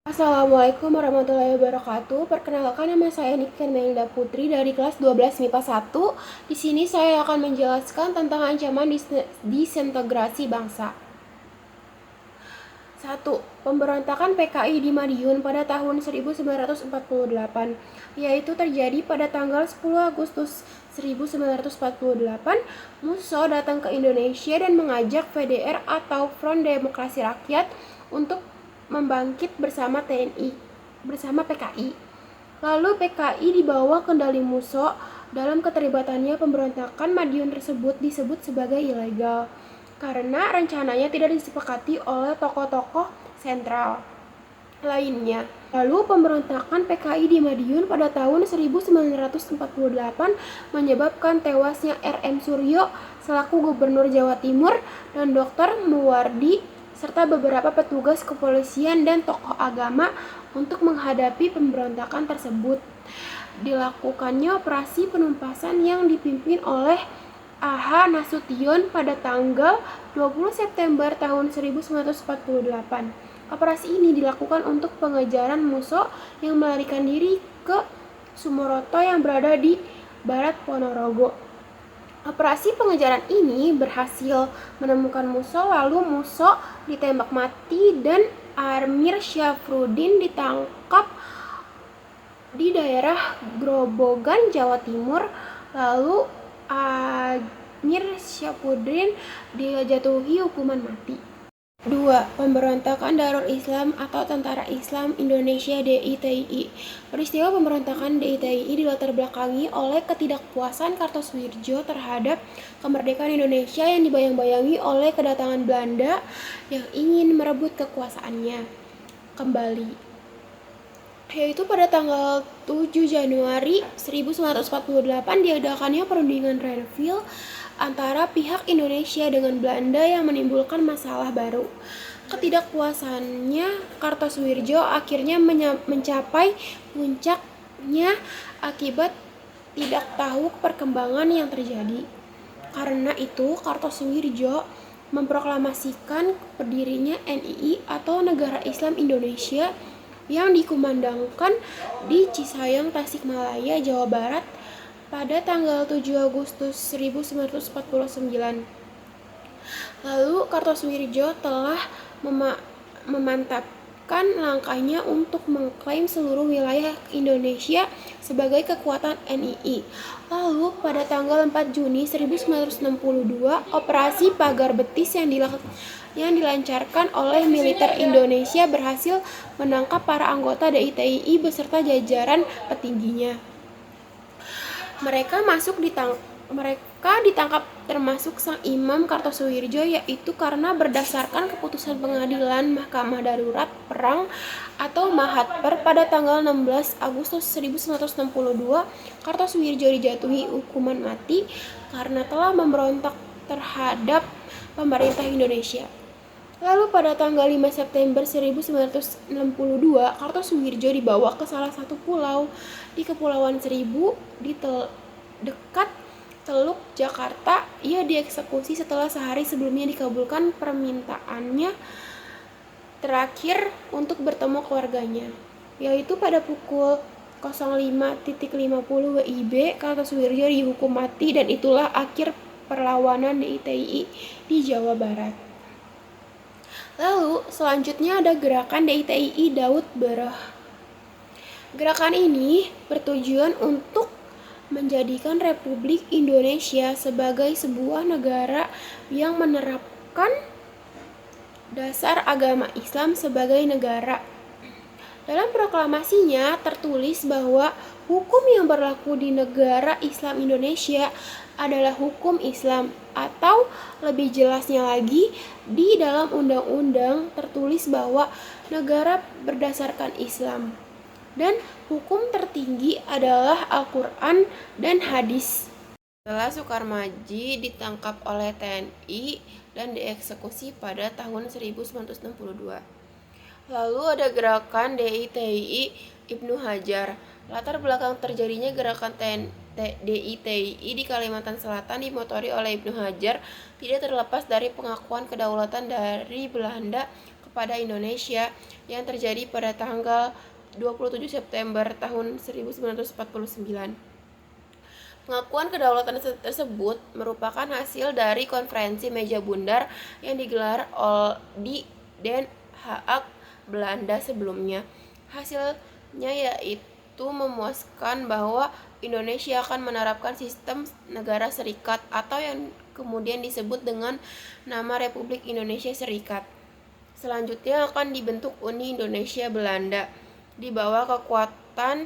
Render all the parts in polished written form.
Assalamualaikum warahmatullahi wabarakatuh. Perkenalkan, nama saya Niken Melinda Putri dari kelas 12 MIPA 1. Di sini saya akan menjelaskan tentang ancaman disintegrasi bangsa. 1. Pemberontakan PKI di Madiun pada tahun 1948, yaitu terjadi pada tanggal 10 Agustus 1948. Musso datang ke Indonesia dan mengajak VDR atau Front Demokrasi Rakyat untuk membangkit bersama PKI. Lalu PKI dibawa kendali Musso. Dalam keterlibatannya, pemberontakan Madiun tersebut disebut sebagai ilegal karena rencananya tidak disepakati oleh tokoh-tokoh sentral lainnya. Lalu pemberontakan PKI di Madiun pada tahun 1948 menyebabkan tewasnya R.M. Suryo selaku Gubernur Jawa Timur dan Dr. Muwardi serta beberapa petugas kepolisian dan tokoh agama untuk menghadapi pemberontakan tersebut. Dilakukannya operasi penumpasan yang dipimpin oleh A.H. Nasution pada tanggal 20 September tahun 1948. Operasi ini dilakukan untuk pengejaran Musso yang melarikan diri ke Sumoroto yang berada di barat Ponorogo. Operasi pengejaran ini berhasil menemukan Musso, lalu Musso ditembak mati dan Amir Syafruddin ditangkap di daerah Grobogan, Jawa Timur. Lalu Amir Syafruddin dijatuhi hukuman mati. 2. Pemberontakan Darul Islam atau Tentara Islam Indonesia (DITII). Peristiwa pemberontakan DITII dilatar belakangi oleh ketidakpuasan Kartosoewirjo terhadap kemerdekaan Indonesia yang dibayang-bayangi oleh kedatangan Belanda yang ingin merebut kekuasaannya kembali, yaitu pada tanggal 7 Januari 1948 diadakannya perundingan Renville antara pihak Indonesia dengan Belanda yang menimbulkan masalah baru. Ketidakpuasannya Kartosoewirjo akhirnya mencapai puncaknya akibat tidak tahu perkembangan yang terjadi. Karena itu, Kartosoewirjo memproklamasikan berdirinya NII atau Negara Islam Indonesia yang dikumandangkan di Cisayong, Tasikmalaya, Jawa Barat pada tanggal 7 Agustus 1949. Lalu Kartosoewirjo telah memantapkan langkahnya untuk mengklaim seluruh wilayah Indonesia sebagai kekuatan NII. Lalu pada tanggal 4 Juni 1962, operasi Pagar Betis yang dilancarkan oleh militer Indonesia berhasil menangkap para anggota DITII beserta jajaran petingginya. Mereka ditangkap termasuk sang Imam Kartosoewirjo, yaitu karena berdasarkan keputusan pengadilan Mahkamah Darurat Perang atau Mahatper pada tanggal 16 Agustus 1962, Kartosoewirjo dijatuhi hukuman mati karena telah memberontak terhadap pemerintah Indonesia. Lalu pada tanggal 5 September 1962, Kartosoewirjo dibawa ke salah satu pulau di Kepulauan Seribu di dekat Teluk Jakarta. Ia dieksekusi setelah sehari sebelumnya dikabulkan permintaannya terakhir untuk bertemu keluarganya, yaitu pada pukul 05.50 WIB. Kartosoewirjo dihukum mati dan itulah akhir perlawanan DITII di Jawa Barat. Lalu selanjutnya ada gerakan DITII Daud Bereh. Gerakan ini bertujuan untuk menjadikan Republik Indonesia sebagai sebuah negara yang menerapkan dasar agama Islam sebagai negara. Dalam proklamasinya tertulis bahwa hukum yang berlaku di negara Islam Indonesia adalah hukum Islam, atau lebih jelasnya lagi, di dalam undang-undang tertulis bahwa negara berdasarkan Islam dan hukum tertinggi adalah Al-Quran dan hadis. Setelah Sukarmaji ditangkap oleh TNI dan dieksekusi pada tahun 1962. Lalu ada gerakan DITII Ibnu Hajar. Latar belakang terjadinya gerakan DITII di Kalimantan Selatan dimotori oleh Ibnu Hajar tidak terlepas dari pengakuan kedaulatan dari Belanda kepada Indonesia yang terjadi pada tanggal 27 September tahun 1949. Pengakuan kedaulatan tersebut merupakan hasil dari konferensi meja bundar yang digelar di Den Haag, Belanda sebelumnya. Hasilnya yaitu memuaskan bahwa Indonesia akan menerapkan sistem negara serikat atau yang kemudian disebut dengan nama Republik Indonesia Serikat. Selanjutnya akan dibentuk Uni Indonesia Belanda di bawah kekuatan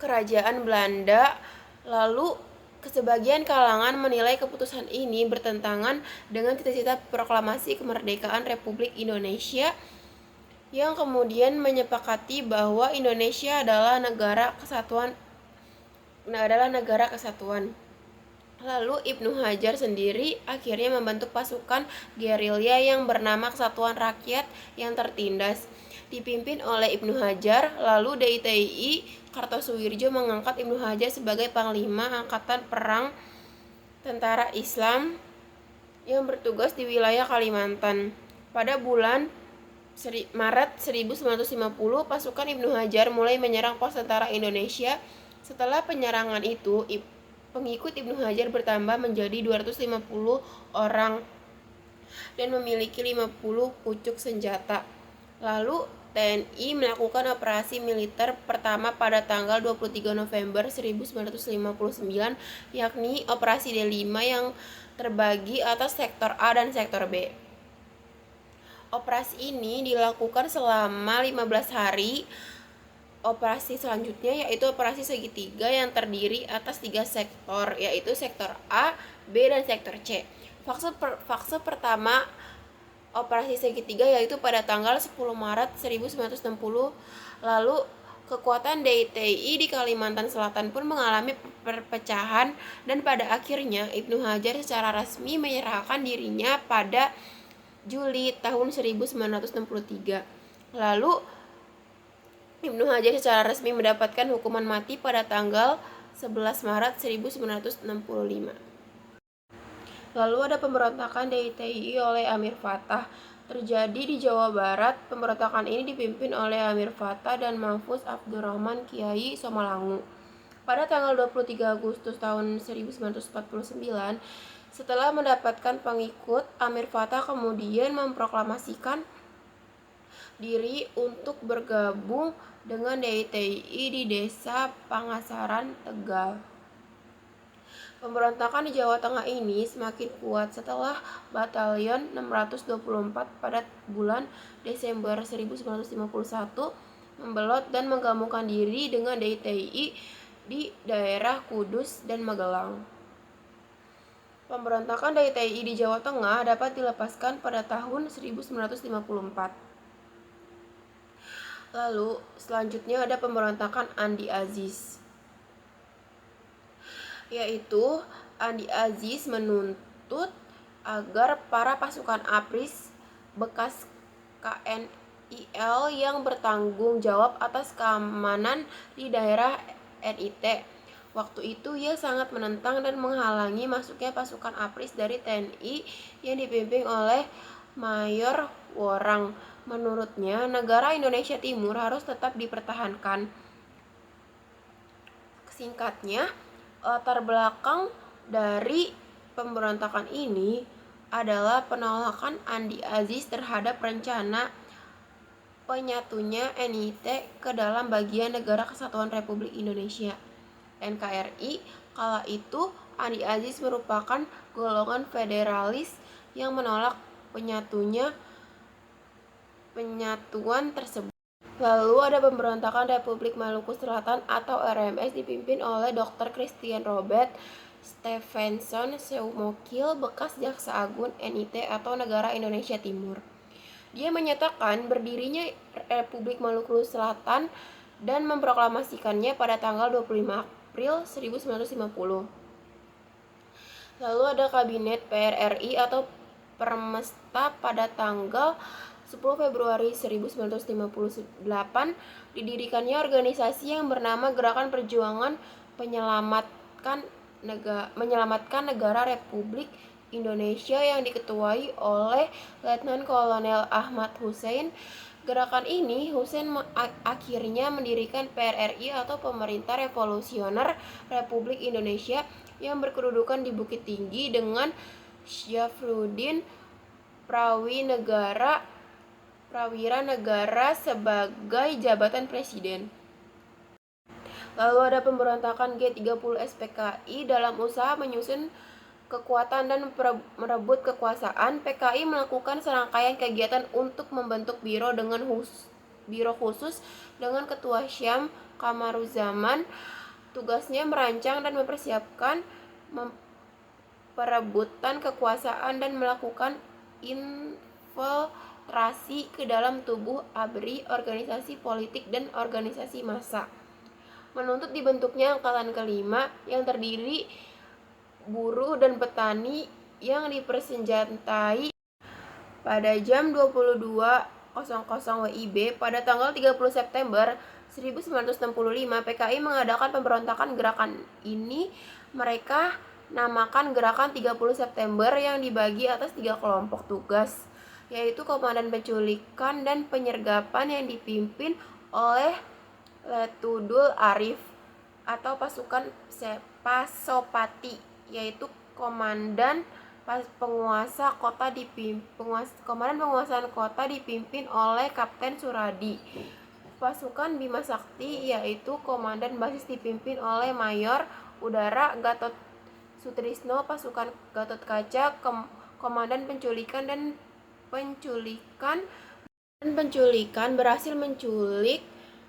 Kerajaan Belanda. Lalu sebagian kalangan menilai keputusan ini bertentangan dengan cita-cita proklamasi kemerdekaan Republik Indonesia yang kemudian menyepakati bahwa Indonesia adalah negara kesatuan. Lalu Ibnu Hajar sendiri akhirnya membentuk pasukan gerilya yang bernama Kesatuan Rakyat yang tertindas, dipimpin oleh Ibnu Hajar. Lalu DITI Kartosuwirjo mengangkat Ibnu Hajar sebagai Panglima Angkatan Perang Tentara Islam yang bertugas di wilayah Kalimantan. Pada bulan Maret 1950, pasukan Ibnu Hajar mulai menyerang pos tentara Indonesia. Setelah penyerangan itu, pengikut Ibnu Hajar bertambah menjadi 250 orang dan memiliki 50 pucuk senjata. Lalu TNI melakukan operasi militer pertama pada tanggal 23 November 1959, yakni Operasi D5 yang terbagi atas sektor A dan sektor B. Operasi ini dilakukan selama 15 hari. Operasi selanjutnya yaitu operasi segitiga yang terdiri atas 3 sektor, yaitu sektor A, B, dan sektor C. Fase pertama operasi segitiga yaitu pada tanggal 10 Maret 1960. Lalu kekuatan DITI di Kalimantan Selatan pun mengalami perpecahan dan pada akhirnya Ibnu Hajar secara resmi menyerahkan dirinya pada Juli tahun 1963. Lalu Ibnu Hajar secara resmi mendapatkan hukuman mati pada tanggal 11 Maret 1965. Lalu ada pemberontakan DITI oleh Amir Fattah. Terjadi di Jawa Barat. Pemberontakan ini dipimpin oleh Amir Fattah dan Mahfuz Abdurrahman Kiai Somalangu. Pada tanggal 23 Agustus tahun 1949, setelah mendapatkan pengikut, Amir Fattah kemudian memproklamasikan diri untuk bergabung dengan DITI di Desa Pangasaran, Tegal. Pemberontakan di Jawa Tengah ini semakin kuat setelah Batalion 624 pada bulan Desember 1951 membelot dan menggabungkan diri dengan DITI di daerah Kudus dan Magelang. Pemberontakan DITI di Jawa Tengah dapat dilepaskan pada tahun 1954. Lalu selanjutnya ada pemberontakan Andi Aziz, yaitu Andi Aziz menuntut agar para pasukan APRIS bekas KNIL yang bertanggung jawab atas keamanan di daerah NIT. Waktu itu ia sangat menentang dan menghalangi masuknya pasukan APRIS dari TNI yang dipimpin oleh Mayor Worang. Menurutnya, negara Indonesia Timur harus tetap dipertahankan. Singkatnya, latar belakang dari pemberontakan ini adalah penolakan Andi Aziz terhadap rencana penyatunya NIT ke dalam bagian Negara Kesatuan Republik Indonesia (NKRI). Kala itu, Andi Aziz merupakan golongan federalis yang menolak penyatuan tersebut. Lalu ada pemberontakan Republik Maluku Selatan atau RMS dipimpin oleh Dr. Christian Robert Stephenson Seumokil, bekas Jaksa Agung NIT atau Negara Indonesia Timur. Dia menyatakan berdirinya Republik Maluku Selatan dan memproklamasikannya pada tanggal 25 April 1950. Lalu ada Kabinet PRRI atau Permesta pada tanggal 10 Februari 1958. Didirikannya organisasi yang bernama Gerakan Perjuangan Menyelamatkan Negara Republik Indonesia yang diketuai oleh Letnan Kolonel Ahmad Hussein. Gerakan ini, Hussein akhirnya mendirikan PRRI atau Pemerintah Revolusioner Republik Indonesia yang berkedudukan di Bukit Tinggi dengan Syafruddin Prawira Negara sebagai jabatan presiden. Lalu ada pemberontakan G30 SPKI dalam usaha menyusun kekuatan dan merebut kekuasaan. PKI melakukan serangkaian kegiatan untuk membentuk biro khusus dengan Ketua Syam Kamaruzaman. Tugasnya merancang dan mempersiapkan perebutan kekuasaan dan melakukan infiltrasi ke dalam tubuh ABRI, organisasi politik dan organisasi massa. Menuntut dibentuknya Angkatan Kelima yang terdiri buruh dan petani yang dipersenjatai. Pada jam 22.00 WIB pada tanggal 30 September 1965, PKI mengadakan pemberontakan. Gerakan ini mereka namakan Gerakan 30 September yang dibagi atas 3 kelompok tugas, yaitu Komandan Penculikan dan Penyergapan yang dipimpin oleh Letudul Arif atau pasukan Pasopati, yaitu komandan penguasaan kota dipimpin oleh Kapten Suradi. Pasukan Bima Sakti, yaitu komandan basis dipimpin oleh Mayor Udara Gatot Sutrisno. Pasukan Gatot Kaca, komandan penculikan berhasil menculik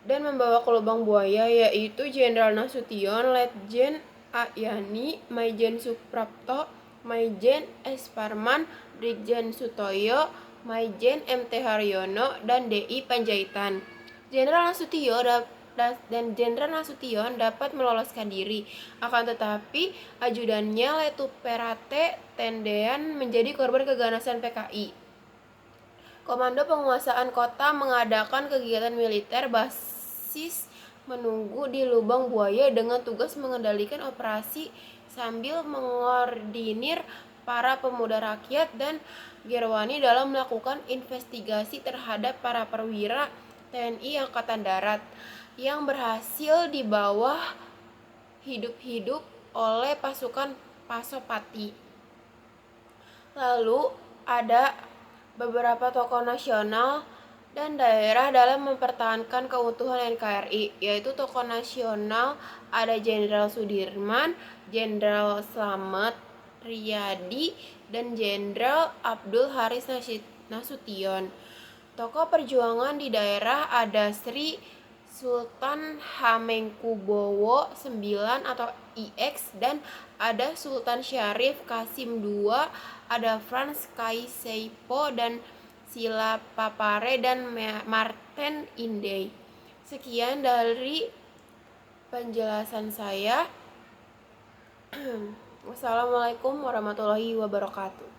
dan membawa ke lubang buaya, yaitu Jenderal Nasution, Letjen Ayani, Maijen Suprapto, Maijen S. Parman, Brigjen Sutoyo, Maijen MT Haryono, dan DI Panjaitan. Jenderal Nasution dapat meloloskan diri, akan tetapi ajudannya Letuperate Tendean menjadi korban keganasan PKI. Komando Penguasaan Kota mengadakan kegiatan militer basis menunggu di lubang buaya dengan tugas mengendalikan operasi sambil mengordinir para pemuda rakyat dan Gerwani dalam melakukan investigasi terhadap para perwira TNI Angkatan Darat yang berhasil dibawa hidup-hidup oleh pasukan Pasopati. Lalu ada beberapa tokoh nasional dan daerah dalam mempertahankan keutuhan NKRI, yaitu tokoh nasional ada Jenderal Sudirman, Jenderal Slamet Riyadi, dan Jenderal Abdul Haris Nasution. Tokoh perjuangan di daerah ada Sri Sultan Hamengkubuwono IX atau IX, dan ada Sultan Syarif Kasim II, ada Frans Kaiseipo dan Sila Papare dan Martin Inday. Sekian dari penjelasan saya. Wassalamualaikum warahmatullahi wabarakatuh.